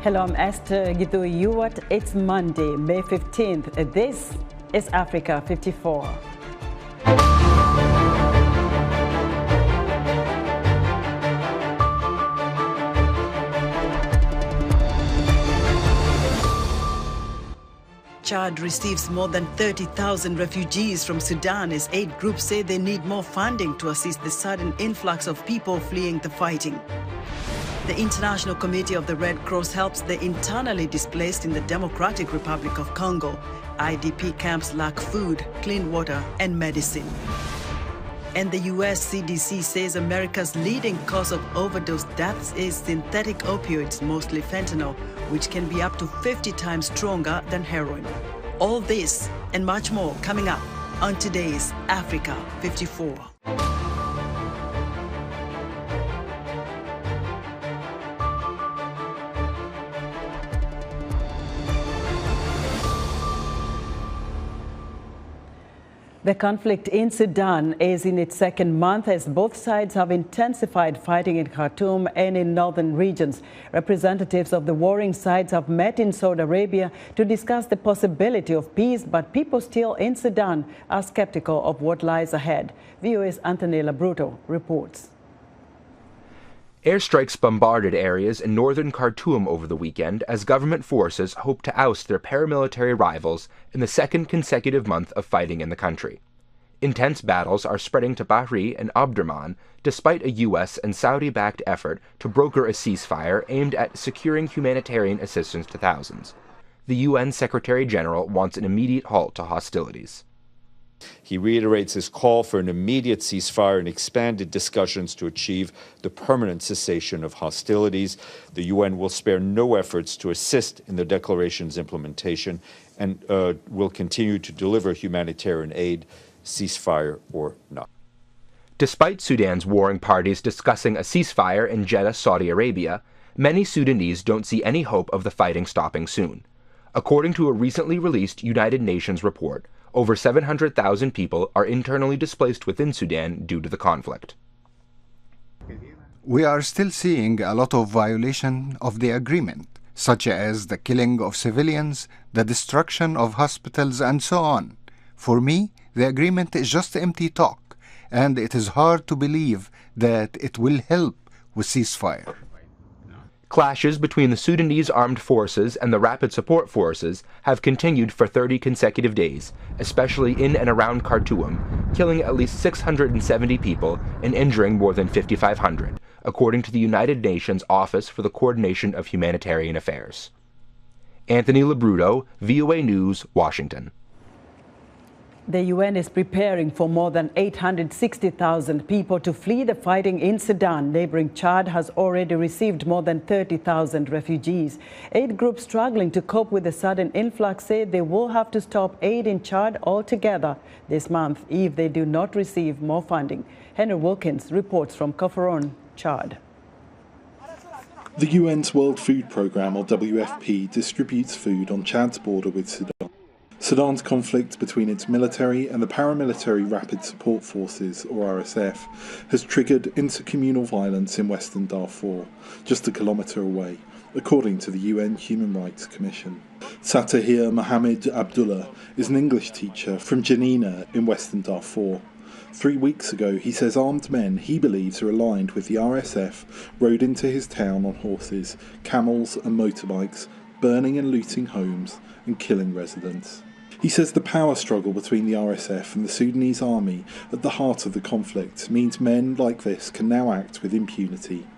Hello, I'm Esther Gidhu-Ewart. It's Monday, May 15th. This is Africa 54. Chad receives more than 30,000 refugees from Sudan as aid groups say they need more funding to assist the sudden influx of people fleeing the fighting. The International Committee of the Red Cross helps the internally displaced in the Democratic Republic of Congo. IDP camps lack food, clean water, and medicine. And the US CDC says America's leading cause of overdose deaths is synthetic opioids, mostly fentanyl, which can be up to 50 times stronger than heroin. All this and much more coming up on today's Africa 54. The conflict in Sudan is in its second month as both sides have intensified fighting in Khartoum and in northern regions. Representatives of the warring sides have met in Saudi Arabia to discuss the possibility of peace, but people still in Sudan are skeptical of what lies ahead. VOA's Anthony Labruto reports. Airstrikes bombarded areas in northern Khartoum over the weekend as government forces hope to oust their paramilitary rivals in the second consecutive month of fighting in the country. Intense battles are spreading to Bahri and Omdurman despite a U.S. and Saudi-backed effort to broker a ceasefire aimed at securing humanitarian assistance to thousands. The UN Secretary General wants an immediate halt to hostilities. He reiterates his call for an immediate ceasefire and expanded discussions to achieve the permanent cessation of hostilities. The UN will spare no efforts to assist in the declaration's implementation and will continue to deliver humanitarian aid, ceasefire or not. Despite Sudan's warring parties discussing a ceasefire in Jeddah, Saudi Arabia, many Sudanese don't see any hope of the fighting stopping soon. According to a recently released United Nations report, over 700,000 people are internally displaced within Sudan due to the conflict. We are still seeing a lot of violation of the agreement, such as the killing of civilians, the destruction of hospitals, and so on. For me, the agreement is just empty talk, and it is hard to believe that it will help with ceasefire. Clashes between the Sudanese armed forces and the Rapid Support Forces have continued for 30 consecutive days, especially in and around Khartoum, killing at least 670 people and injuring more than 5,500, according to the United Nations Office for the Coordination of Humanitarian Affairs. Anthony Labruto, VOA News, Washington. The UN is preparing for more than 860,000 people to flee the fighting in Sudan. Neighboring Chad has already received more than 30,000 refugees. Aid groups struggling to cope with the sudden influx say they will have to stop aid in Chad altogether this month if they do not receive more funding. Henry Wilkins reports from Khartoum, Chad. The UN's World Food Programme, or WFP, distributes food on Chad's border with Sudan. Sudan's conflict between its military and the paramilitary Rapid Support Forces, or RSF, has triggered intercommunal violence in western Darfur, just a kilometre away, according to the UN Human Rights Commission. Satahir Mohamed Abdullah is an English teacher from Janina in western Darfur. 3 weeks ago, he says armed men he believes are aligned with the RSF rode into his town on horses, camels and motorbikes, burning and looting homes and killing residents. He says the power struggle between the RSF and the Sudanese army at the heart of the conflict means men like this can now act with impunity.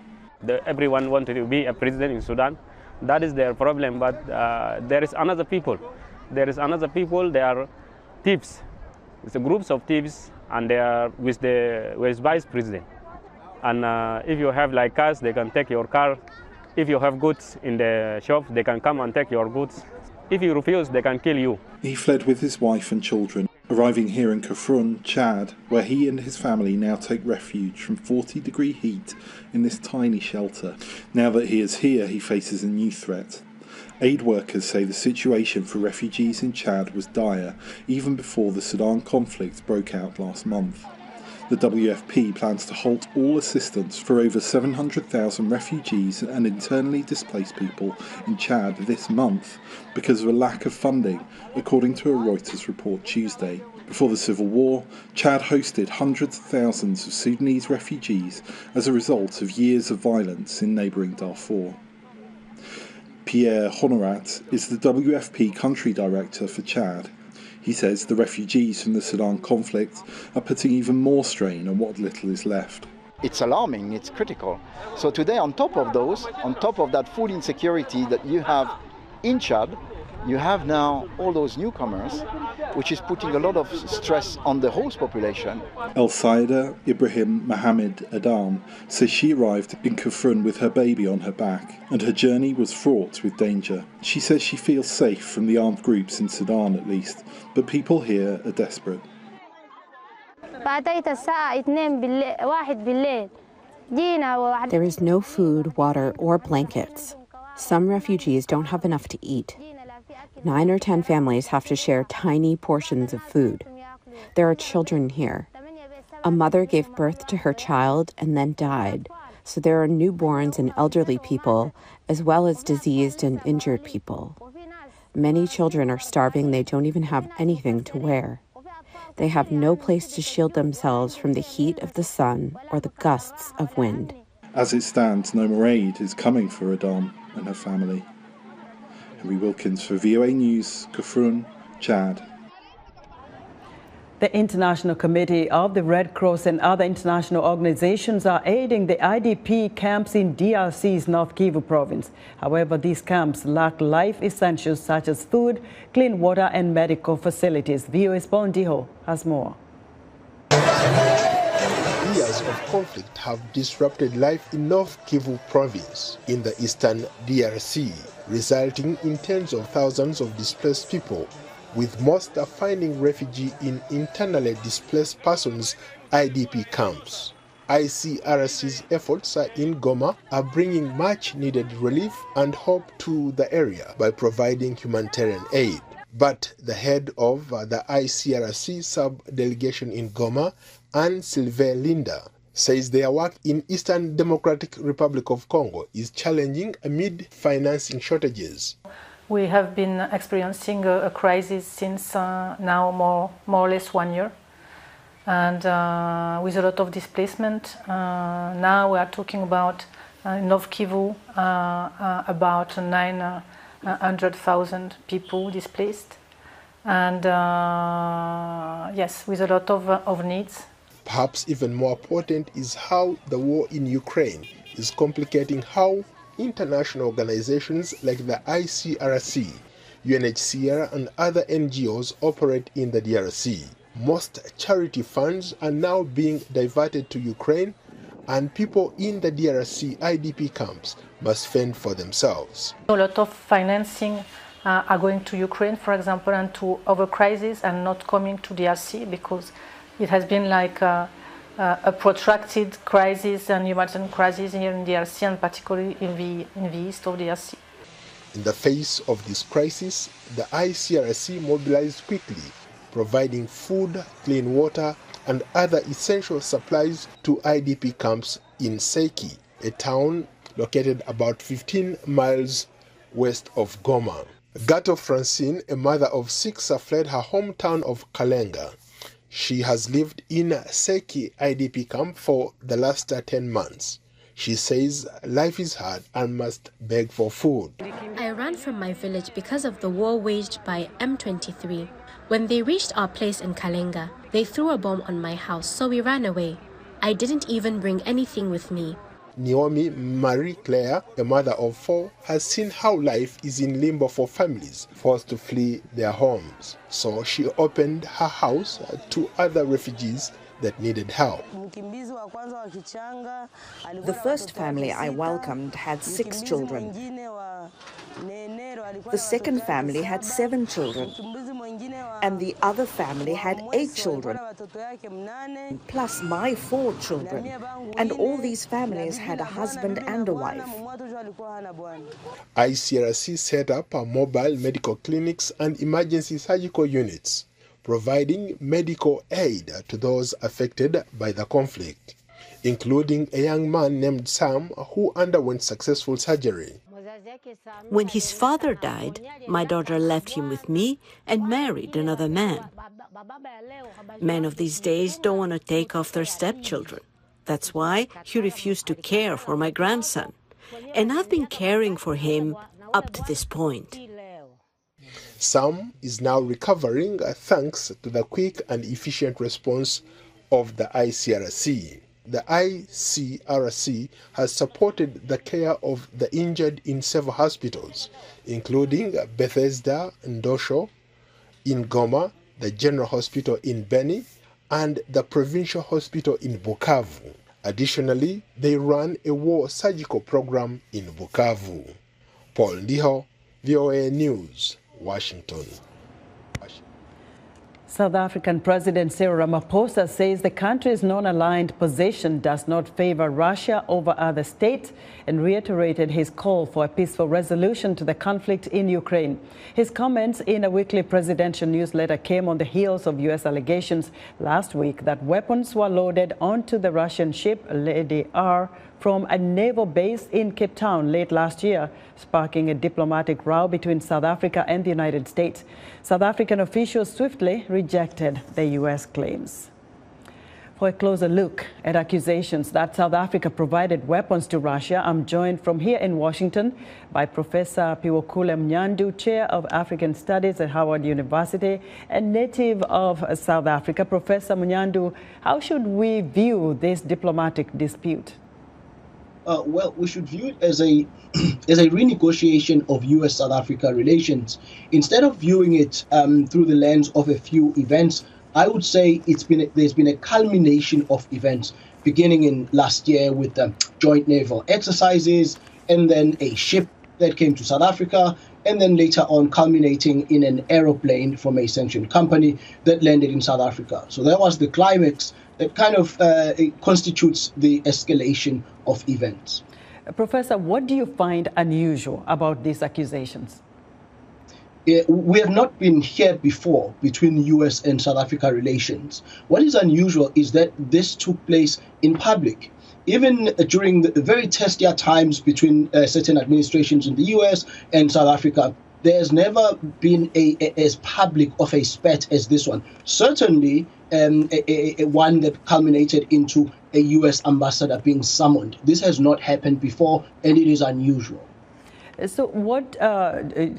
Everyone wanted to be a president in Sudan. That is their problem, but there is another people. They are thieves. It's a groups of thieves, and they are with vice president. And if you have like cars, they can take your car. If you have goods in the shop, they can come and take your goods. If you refuse, they can kill you. He fled with his wife and children, arriving here in Khartoum, Chad, where he and his family now take refuge from 40-degree heat in this tiny shelter. Now that he is here, he faces a new threat. Aid workers say the situation for refugees in Chad was dire even before the Sudan conflict broke out last month. The WFP plans to halt all assistance for over 700,000 refugees and internally displaced people in Chad this month because of a lack of funding, according to a Reuters report Tuesday. Before the civil war, Chad hosted hundreds of thousands of Sudanese refugees as a result of years of violence in neighbouring Darfur. Pierre Honorat is the WFP country director for Chad. He says the refugees from the Sudan conflict are putting even more strain on what little is left. It's alarming, it's critical. So today, on top of that food insecurity that you have in Chad, you have now all those newcomers, which is putting a lot of stress on the host population. El Saida Ibrahim Mohamed Adam says she arrived in Kafrun with her baby on her back, and her journey was fraught with danger. She says she feels safe from the armed groups in Sudan at least, but people here are desperate. There is no food, water, or blankets. Some refugees don't have enough to eat. 9 or 10 families have to share tiny portions of food. There are children here. A mother gave birth to her child and then died, so there are newborns and elderly people, as well as diseased and injured people. Many children are starving. They don't even have anything to wear. They have no place to shield themselves from the heat of the sun or the gusts of wind. As it stands, no more aid is coming for Adam and her family. Henry Wilkins for VOA News, Kafrun, Chad. The International Committee of the Red Cross and other international organizations are aiding the IDP camps in DRC's North Kivu province. However, these camps lack life essentials such as food, clean water and medical facilities. VOA's Bondiho has more. Years of conflict have disrupted life in North Kivu province in the eastern DRC, resulting in tens of thousands of displaced people, with most finding refuge in internally displaced persons IDP camps. ICRC's efforts in Goma are bringing much-needed relief and hope to the area by providing humanitarian aid. But the head of the ICRC sub-delegation in Goma, Anne-Sylvain Linda, says their work in Eastern Democratic Republic of Congo is challenging amid financing shortages. We have been experiencing a crisis since now more or less 1 year, and with a lot of displacement. Now we are talking about North Kivu, about 900,000 people displaced, and yes, with a lot of needs. Perhaps even more important is how the war in Ukraine is complicating how international organizations like the ICRC, UNHCR and other NGOs operate in the DRC. Most charity funds are now being diverted to Ukraine, and people in the DRC IDP camps must fend for themselves. A lot of financing are going to Ukraine, for example, and to other crises, and not coming to DRC because it has been like a protracted crisis and humanitarian crisis here in DRC, and particularly in the east of DRC. In the face of this crisis, the ICRC mobilized quickly, providing food, clean water, and other essential supplies to IDP camps in Seki, a town located about 15 miles west of Goma. Gato Francine, a mother of 6, fled her hometown of Kalenga. She has lived in Seki IDP camp for the last 10 months. She says life is hard and must beg for food. I ran from my village because of the war waged by M23. When they reached our place in Kalenga, they threw a bomb on my house, so we ran away. I didn't even bring anything with me. Naomi Marie-Claire, a mother of 4, has seen how life is in limbo for families forced to flee their homes. So she opened her house to other refugees that needed help. The first family I welcomed had 6 children. The second family had 7 children. And the other family had 8 children, plus my 4 children. And all these families had a husband and a wife. ICRC set up mobile medical clinics and emergency surgical units, providing medical aid to those affected by the conflict, including a young man named Sam who underwent successful surgery. When his father died, my daughter left him with me and married another man. Men of these days don't want to take off their stepchildren. That's why he refused to care for my grandson. And I've been caring for him up to this point. Sam is now recovering thanks to the quick and efficient response of the ICRC. The ICRC has supported the care of the injured in several hospitals, including Bethesda Ndosho in Goma, the General Hospital in Beni, and the Provincial Hospital in Bukavu. Additionally, they run a war surgical program in Bukavu. Paul Ndiho, VOA News, Washington. South African President Cyril Ramaphosa says the country's non-aligned position does not favor Russia over other states and reiterated his call for a peaceful resolution to the conflict in Ukraine. His comments in a weekly presidential newsletter came on the heels of U.S. allegations last week that weapons were loaded onto the Russian ship Lady R from a naval base in Cape Town late last year, sparking a diplomatic row between South Africa and the United States. South African officials swiftly rejected the U.S. claims. For a closer look at accusations that South Africa provided weapons to Russia, I'm joined from here in Washington by Professor Piwokule Mnyandu, Chair of African Studies at Howard University and native of South Africa. Professor Mnyandu, how should we view this diplomatic dispute? Well, we should view it as a renegotiation of U.S.-South Africa relations. Instead of viewing it through the lens of a few events, I would say there's been a culmination of events, beginning in last year with the joint naval exercises, and then a ship that came to South Africa, and then later on culminating in an aeroplane from a sanctioned company that landed in South Africa. So that was the climax that kind of constitutes the escalation of events. Professor, what do you find unusual about these accusations? We have not been here before between U.S. and South Africa relations. What is unusual is that this took place in public. Even during the very testier times between certain administrations in the U.S. and South Africa, there's never been as public of a spat as this one. Certainly, one that culminated into a U.S. ambassador being summoned. This has not happened before, and it is unusual. So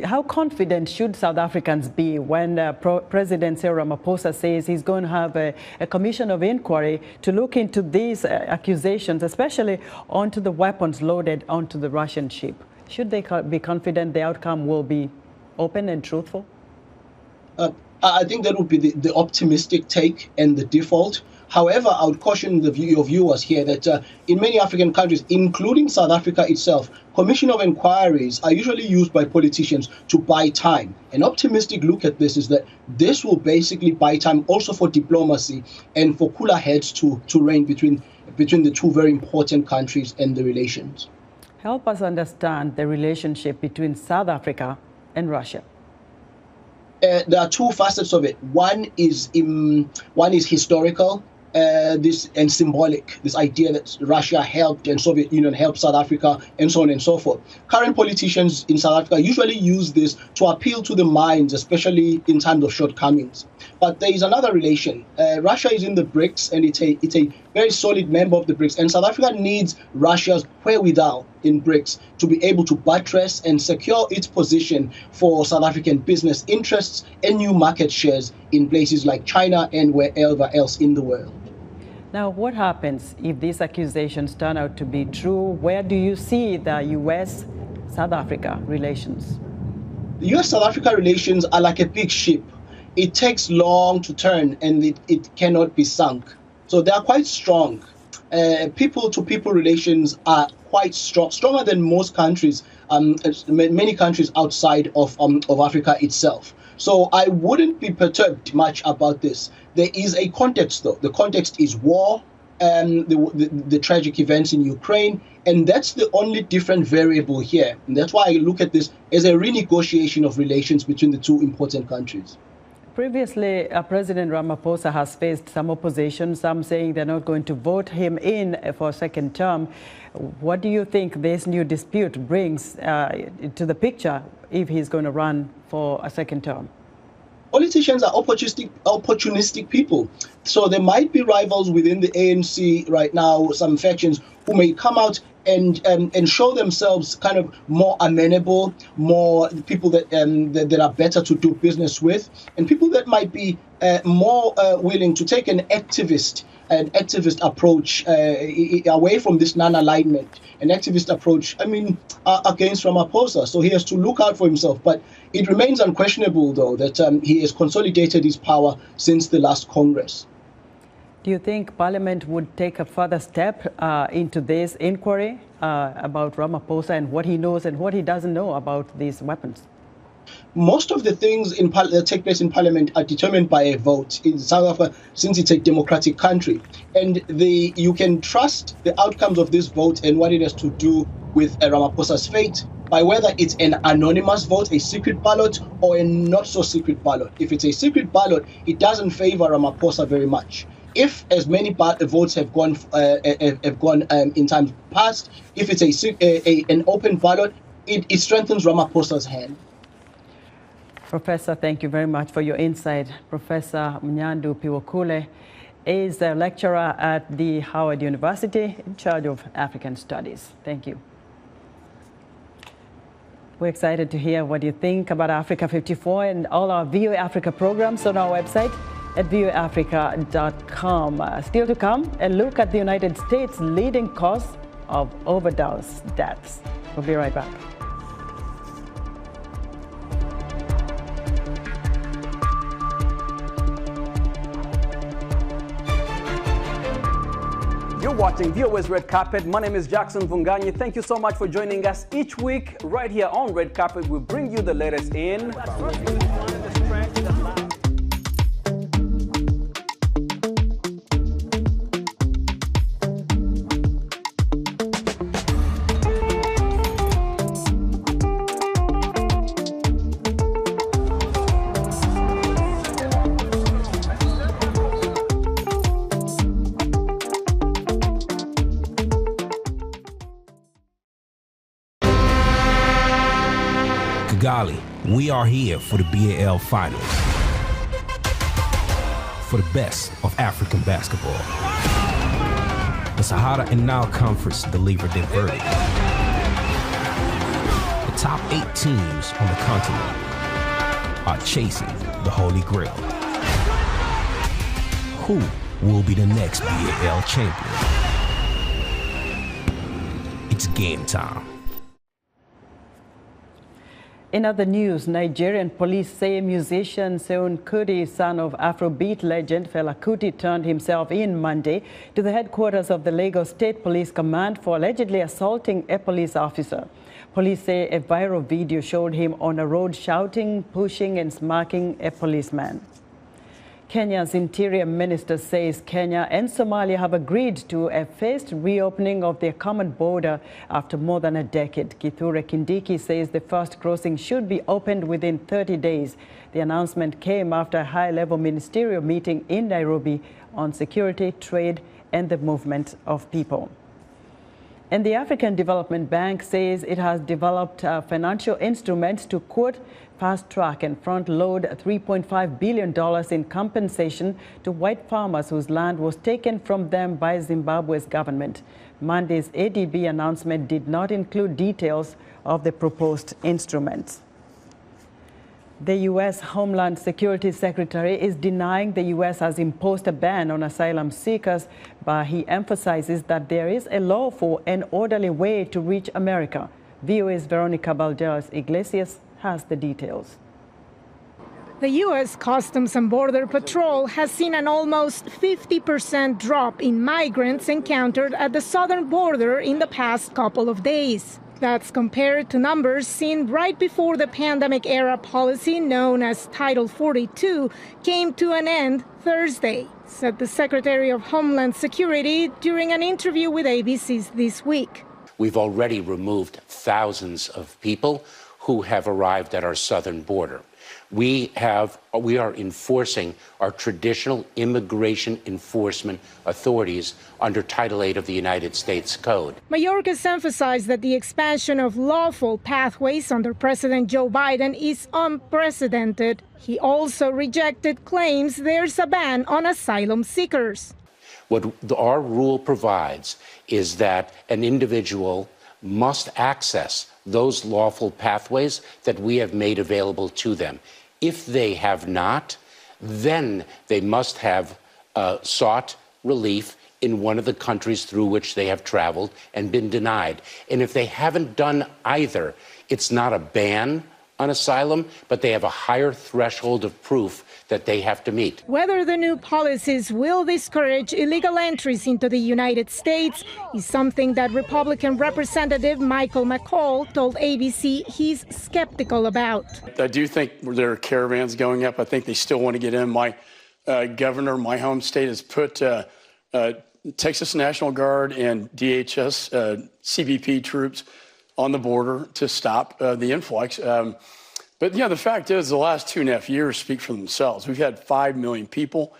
how confident should South Africans be when President Cyril Ramaphosa says he's going to have a commission of inquiry to look into these accusations, especially onto the weapons loaded onto the Russian ship? Should they be confident the outcome will be open and truthful? I think that would be the optimistic take and the default. However, I would caution your viewers here that in many African countries, including South Africa itself, commission of inquiries are usually used by politicians to buy time. An optimistic look at this is that this will basically buy time also for diplomacy and for cooler heads to reign between the two very important countries and the relations. Help us understand the relationship between South Africa and Russia. There are two facets of it. One is historical, this and symbolic. This idea that Russia helped and Soviet Union helped South Africa, and so on and so forth. Current politicians in South Africa usually use this to appeal to the minds, especially in times of shortcomings. But there is another relation. Russia is in the BRICS, and it's a very solid member of the BRICS. And South Africa needs Russia's wherewithal in BRICS to be able to buttress and secure its position for South African business interests and new market shares in places like China and wherever else in the world. Now, what happens if these accusations turn out to be true? Where do you see the U.S.-South Africa relations? The U.S.-South Africa relations are like a big ship. It takes long to turn, and it cannot be sunk. So they are quite strong. People-to-people relations are quite strong, stronger than most countries, many countries outside of Africa itself. So I wouldn't be perturbed much about this. There is a context, though. The context is war, the tragic events in Ukraine, and that's the only different variable here. And that's why I look at this as a renegotiation of relations between the two important countries. Previously, President Ramaphosa has faced some opposition, some saying they're not going to vote him in for a second term. What do you think this new dispute brings to the picture if he's going to run for a second term? Politicians are opportunistic people. So there might be rivals within the ANC right now, some factions who may come out and show themselves kind of more amenable, more people that are better to do business with, and people that might be more willing to take an activist approach away from this non-alignment, an activist approach, against Ramaphosa. So he has to look out for himself. But it remains unquestionable, though, that he has consolidated his power since the last Congress. Do you think Parliament would take a further step into this inquiry about Ramaphosa and what he knows and what he doesn't know about these weapons? Most of the things that take place in Parliament are determined by a vote in South Africa, since it's a democratic country. And you can trust the outcomes of this vote and what it has to do with Ramaphosa's fate by whether it's an anonymous vote, a secret ballot, or a not-so-secret ballot. If it's a secret ballot, it doesn't favor Ramaphosa very much. If as many votes have gone in times past, if it's an open ballot, it strengthens Ramaphosa's hand. Professor, thank you very much for your insight. Professor Mnyandu Piwokule is a lecturer at the Howard University in charge of African Studies. Thank you. We're excited to hear what you think about Africa 54 and all our VOA Africa programs on our website at voaafrica.com. Still to come, a look at the United States' leading cause of overdose deaths. We'll be right back. You're watching VOA's Red Carpet. My name is Jackson Vunganyi. Thank you so much for joining us each week right here on Red Carpet. We bring you the latest in Kigali. We are here for the BAL Finals. For the best of African basketball. The Sahara and Nile Conference delivered their verdict. The top 8 teams on the continent are chasing the Holy Grail. Who will be the next BAL champion? It's game time. In other news, Nigerian police say musician Seun Kuti, son of Afrobeat legend Fela Kuti, turned himself in Monday to the headquarters of the Lagos State Police Command for allegedly assaulting a police officer. Police say a viral video showed him on a road shouting, pushing and smacking a policeman. Kenya's Interior Minister says Kenya and Somalia have agreed to a phased reopening of their common border after more than a decade. Kithure Kindiki says the first crossing should be opened within 30 days. The announcement came after a high-level ministerial meeting in Nairobi on security, trade, and the movement of people. And the African Development Bank says it has developed financial instruments to, quote, fast-track and front-load $3.5 billion in compensation to white farmers whose land was taken from them by Zimbabwe's government. Monday's ADB announcement did not include details of the proposed instruments. The U.S. Homeland Security Secretary is denying the U.S. has imposed a ban on asylum seekers, but he emphasizes that there is a lawful and orderly way to reach America. VOA's Veronica Balderas Iglesias has the details. The U.S. Customs and Border Patrol has seen an almost 50% drop in migrants encountered at the southern border in the past couple of days. That's compared to numbers seen right before the pandemic-era policy known as Title 42 came to an end Thursday, said the Secretary of Homeland Security during an interview with ABC's This Week. We've already removed thousands of people who have arrived at our southern border. We are enforcing our traditional immigration enforcement authorities under Title VIII of the United States Code. Mayorkas emphasized that the expansion of lawful pathways under President Joe Biden is unprecedented. He also rejected claims there's a ban on asylum seekers. What our rule provides is that an individual must access those lawful pathways that we have made available to them. If they have not, then they must have sought relief in one of the countries through which they have traveled and been denied. And if they haven't done either, it's not a ban on asylum, but they have a higher threshold of proof that they have to meet. Whether the new policies will discourage illegal entries into the United States is something that Republican Representative Michael McCall told ABC he's skeptical about. I do think there are caravans going up. I think they still want to get in. My governor, my home state, has put Texas National Guard and DHS CBP troops on the border to stop the influx. But yeah, the fact is the last 2.5 years speak for themselves. We've had 5 million people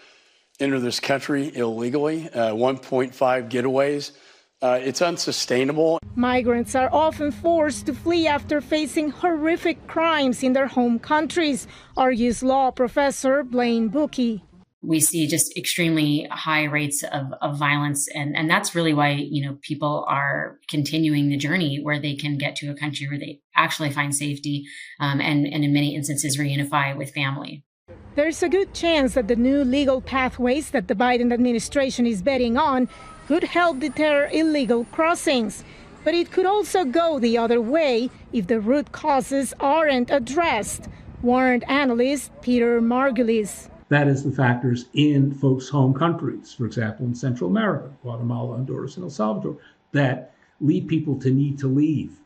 enter this country illegally, 1.5 getaways. It's unsustainable. Migrants are often forced to flee after facing horrific crimes in their home countries, argues law professor Blaine Bookey. We see just extremely high rates of violence. And that's really why, people are continuing the journey where they can get to a country where they actually find safety and in many instances reunify with family. There's a good chance that the new legal pathways that the Biden administration is betting on could help deter illegal crossings. But it could also go the other way if the root causes aren't addressed, warned analyst Peter Margulies. That is the factors in folks' home countries, for example, in Central America, Guatemala, Honduras, and El Salvador, that lead people to need to leave.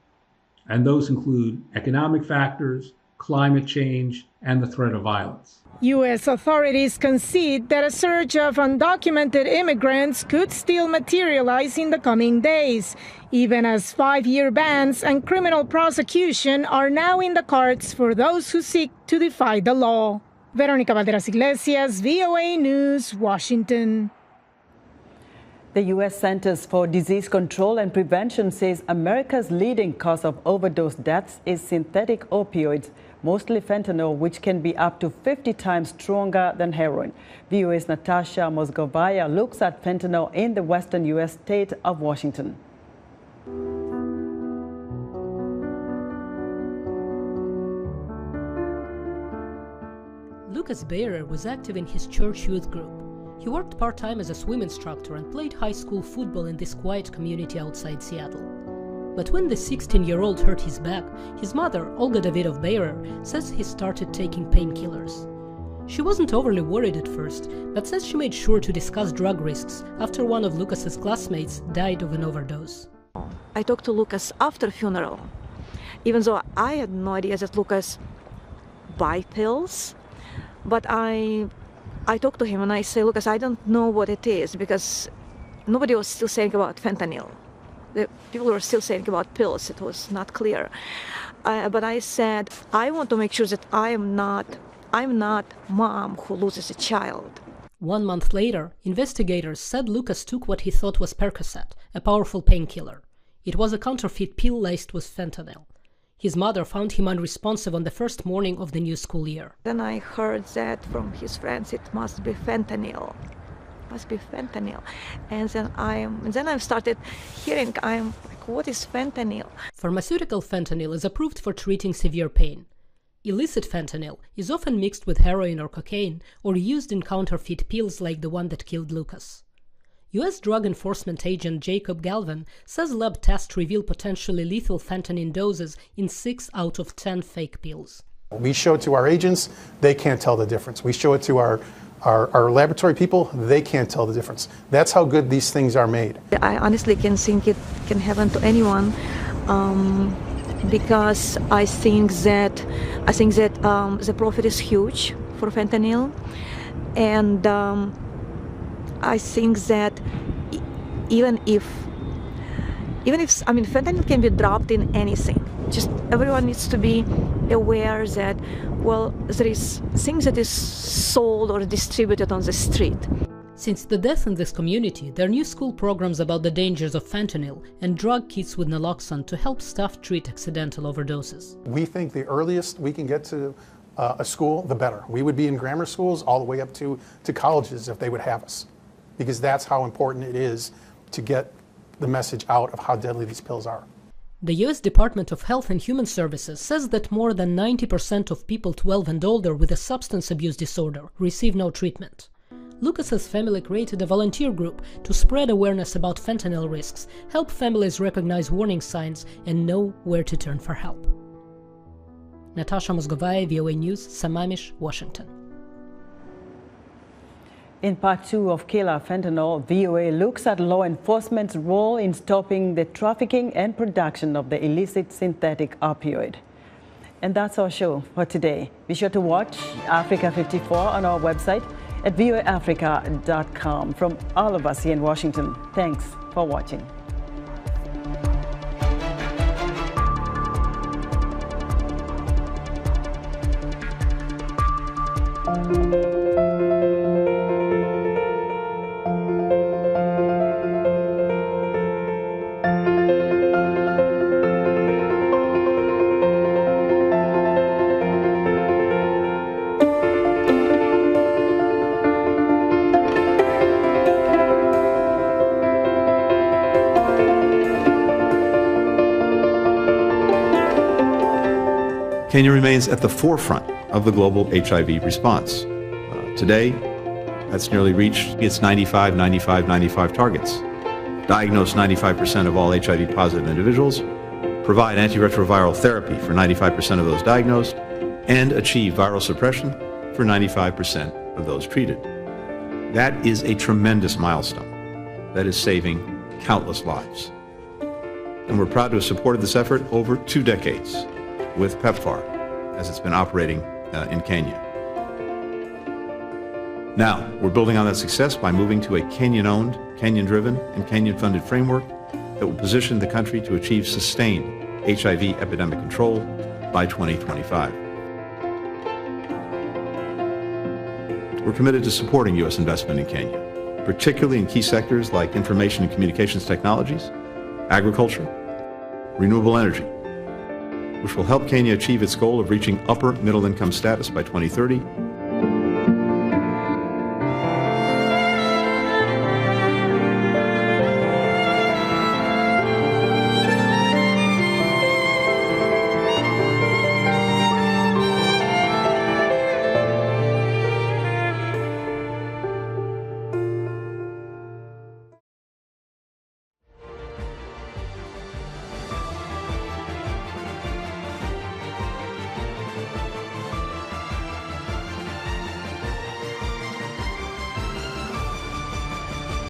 And those include economic factors, climate change, and the threat of violence. U.S. authorities concede that a surge of undocumented immigrants could still materialize in the coming days, even as 5-year bans and criminal prosecution are now in the cards for those who seek to defy the law. Veronica Valderas Iglesias, VOA News, Washington. The U.S. Centers for Disease Control and Prevention says America's leading cause of overdose deaths is synthetic opioids, mostly fentanyl, which can be up to 50 times stronger than heroin. VOA's Natasha Mosgovaya looks at fentanyl in the western U.S. state of Washington. Lucas Bayer was active in his church youth group. He worked part-time as a swim instructor and played high school football in this quiet community outside Seattle. But when the 16-year-old hurt his back, his mother, Olga Davidov Bayer, says he started taking painkillers. She wasn't overly worried at first, but says she made sure to discuss drug risks after one of Lucas's classmates died of an overdose. I talked to Lucas after funeral, even though I had no idea that Lucas buy pills. But I talked to him and I say, Lucas, I don't know what it is, because nobody was still saying about fentanyl. The people were still saying about pills. It was not clear. But I said, I want to make sure that I'm not mom who loses a child. 1 month later, investigators said Lucas took what he thought was Percocet, a powerful painkiller. It was a counterfeit pill laced with fentanyl. His mother found him unresponsive on the first morning of the new school year. Then I heard that from his friends, it must be fentanyl. And then I started hearing, I'm like, what is fentanyl? Pharmaceutical fentanyl is approved for treating severe pain. Illicit fentanyl is often mixed with heroin or cocaine or used in counterfeit pills like the one that killed Lucas. U.S. Drug Enforcement Agent Jacob Galvin says lab tests reveal potentially lethal fentanyl doses in 6 out of 10 fake pills. We show it to our agents, they can't tell the difference. We show it to our laboratory people, they can't tell the difference. That's how good these things are made. I honestly can think it can happen to anyone, because I think that the profit is huge for fentanyl, and I think that even if even if, fentanyl can be dropped in anything. Just everyone needs to be aware that, well, there is things that is sold or distributed on the street. Since the death in this community, there are new school programs about the dangers of fentanyl and drug kits with naloxone to help staff treat accidental overdoses. We think the earliest we can get to a school, the better. We would be in grammar schools all the way up to colleges if they would have us, because that's how important it is to get the message out of how deadly these pills are. The U.S. Department of Health and Human Services says that more than 90% of people 12 and older with a substance abuse disorder receive no treatment. Lucas's family created a volunteer group to spread awareness about fentanyl risks, help families recognize warning signs, and know where to turn for help. Natasha Mozgovaya, VOA News, Sammamish, Washington. In part 2 of Killer Fentanyl, VOA looks at law enforcement's role in stopping the trafficking and production of the illicit synthetic opioid. And that's our show for today. Be sure to watch Africa 54 on our website at voaafrica.com. From all of us here in Washington, thanks for watching. Kenya remains at the forefront of the global HIV response. Today, that's nearly reached its 95 targets. Diagnose 95% of all HIV-positive individuals, provide antiretroviral therapy for 95% of those diagnosed, and achieve viral suppression for 95% of those treated. That is a tremendous milestone that is saving countless lives. And we're proud to have supported this effort over 2 decades with PEPFAR, as it's been operating in Kenya. Now, we're building on that success by moving to a Kenyan-owned, Kenyan-driven, and Kenyan-funded framework that will position the country to achieve sustained HIV epidemic control by 2025. We're committed to supporting U.S. investment in Kenya, particularly in key sectors like information and communications technologies, agriculture, renewable energy, which will help Kenya achieve its goal of reaching upper middle income status by 2030